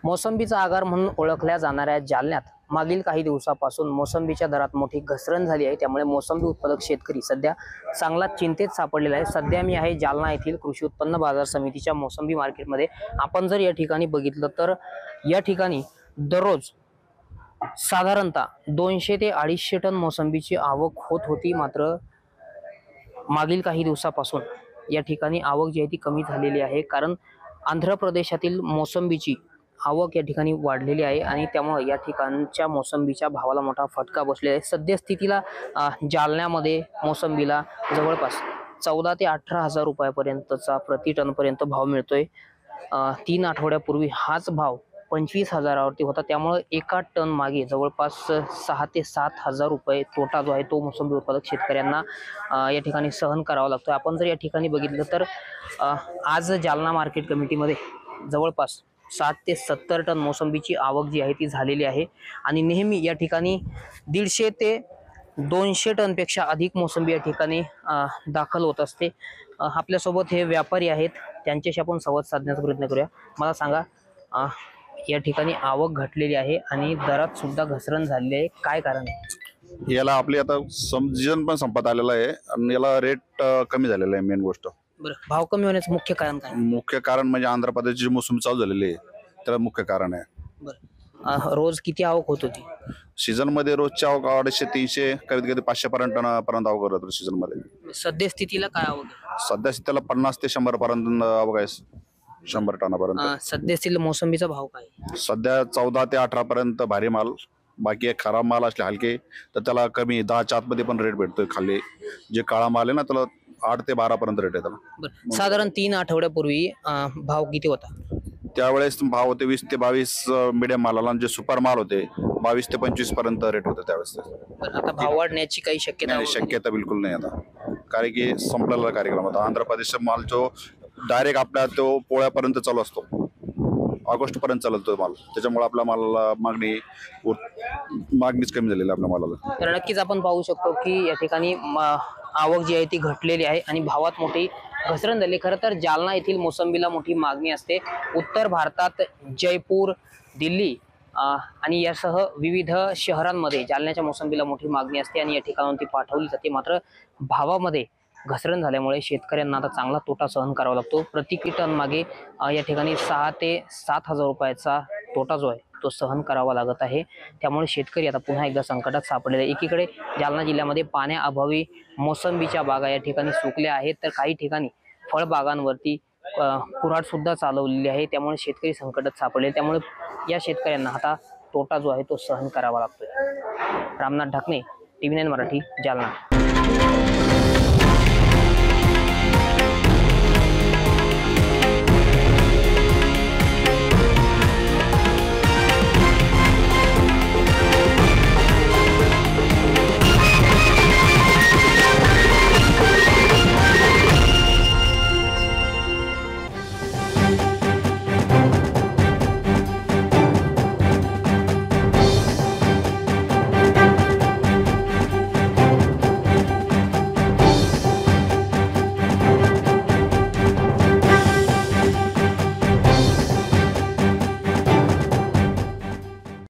मोसंबीचा आगार म्हणून ओळखल्या जाणाऱ्या जालन्यात मागील काही दिवसापासून मोसंबीच्या दरात मोठी घसरण झाली आहे। त्यामुळे मोसंबी उत्पादक शेतकरी सध्या चांगला चिंतेत सापडलेला आहे। सध्या मी आहे जालना येथील कृषी उत्पन्न बाजार समितीच्या मोसंबी मार्केटमध्ये। आपण जर या ठिकाणी बघितलं तर या ठिकाणी दररोज साधारणतः 200 ते 250 टन मोसंबीची आवक होत होती। मात्र मागील काही दिवसापासून या ठिकाणी आवक जी आहे ती कमी झालेली आहे, कारण आंध्र प्रदेशातील मोसंबीची आवक या ठिकाणी वाढलेली आहे आणि त्यामुळे या ठिकाणच्या मोसंबीच्या भावाला मोठा फटका बसलेला आहे। सद्यस्थितीला जालन्यामध्ये मोसंबीला जवळपास 14 ते 18 हजार रुपयापर्यंतचा प्रति टन पर्यंत भाव मिळतोय। 3 आठवड्यापूर्वी हाच भाव 25 हजारावरती होता। त्यामुळे एका टन मागे जवळपास 6 ते 7 हजार रुपये तोटा जो आहे तो मोसंबी उत्पादक शेतकऱ्यांना या ठिकाणी सहन करावा लागतो। आपण जर या ठिकाणी बघितलं तर आज जालना मार्केट कमिटीमध्ये जवळपास 60 ते 70 टन मोसंबीची आवक जी आहे ती झालेली आहे आणि नेहमी या ठिकाणी 150 ते 200 टन पेक्षा अधिक मोसंबी या ठिकाणी दाखल होत असते। आपल्यासोबत हे व्यापारी आहेत, त्यांच्याशी आपण संवाद साधण्याचा प्रयत्न करूया। मला सांगा, या ठिकाणी आवक घटलेली आहे आणि दरात सुद्धा घसरण झालेली आहे, काय कारण आहे? याला आपली आता सीजन पण संपत आलेला आहे आणि याला रेट कमी झालेला आहे। मेन गोष्ट बरं, भाव कमी होण्याचं मुख्य कारण काय? मुख्य कारण म्हणजे आंध्र प्रदेशची मोसम चालू झालेली आहे, त्याला मुख्य कारण आहे। बरं, रोज किती आवक होत होती? सीजन मध्ये रोजच्या आवक 250-300 कधी कधी 500 पर्यंत आवक करत होती सीजन मध्ये। सद्यस्थितीला काय आवक आहे? सध्या त्याला 50 ते 100 पर्यंत आवक आहे, 100 टनापर्यंत। सद्यस्थितीला मोसंबीचा भाव काय? सध्या 14 ते 18 पर्यंत भारी माल, बाकी खराब माल असले हलके तर त्याला कमी 10च्या आतमध्ये पण रेट भेटतोय। खाली जे काळा माल आहे ना त्याला 8 ते 12 पर्यंत रेट आहे त्याला। साधारण 3 आठवड्यापूर्वी भाव किती होता? त्यावेळेस भाव होते 20 ते 22 मीडियम मालाला, जे सुपर माल होते 22 ते 25 पर्यंत रेट होते त्यावेळेस। आता भाव वाढण्याची काही शक्यता? शक्यता बिलकुल नाही आता, कारण की संपलेला कार्यक्रम होता। आंध्र प्रदेश माल जो डायरेक्ट आपल्या तो पोळ्यापर्यंत चालू असतो, ऑगस्ट पर्यंत चालतो माल, त्याच्यामुळे आपल्या मालाला मागणीच कमी झालेली आपल्या मालाला। तर नक्कीच आपण पाहू शकतो की या ठिकाणी आवक जी आहे ती घटलेली आहे आणि भावात मोठी घसरण झाली। खरं तर जालना येथील मोसंबीला मोठी मागणी असते। उत्तर भारतात जयपूर, दिल्ली आणि यासह विविध शहरांमध्ये जालन्याच्या मोसंबीला मोठी मागणी असते आणि या ठिकाणाहून ती पाठवली जाते। मात्र भावामध्ये घसरण झाल्यामुळे शेतकऱ्यांना आता चांगला तोटा सहन करावा लागतो। प्रति टन मागे या ठिकाणी 6 ते 7 हजार रुपयाचा तोटा जो आहे तो सहन करावा लागत आहे। त्यामुळे शेतकरी आता पुन्हा एकदा संकटात सापडलेले आहे। एकीकडे जालना जिल्ह्यामध्ये पाण्याअभावी मोसंबीच्या बागा या ठिकाणी सुकल्या आहेत, तर काही ठिकाणी फळबागांवरती कुऱ्हाड सुद्धा चालवलेली आहे। त्यामुळे शेतकरी संकटात सापडले, त्यामुळे या शेतकऱ्यांना आता तोटा जो आहे तो सहन करावा लागतोय। रामनाथ ढाकणे, TV9 मराठी, जालना।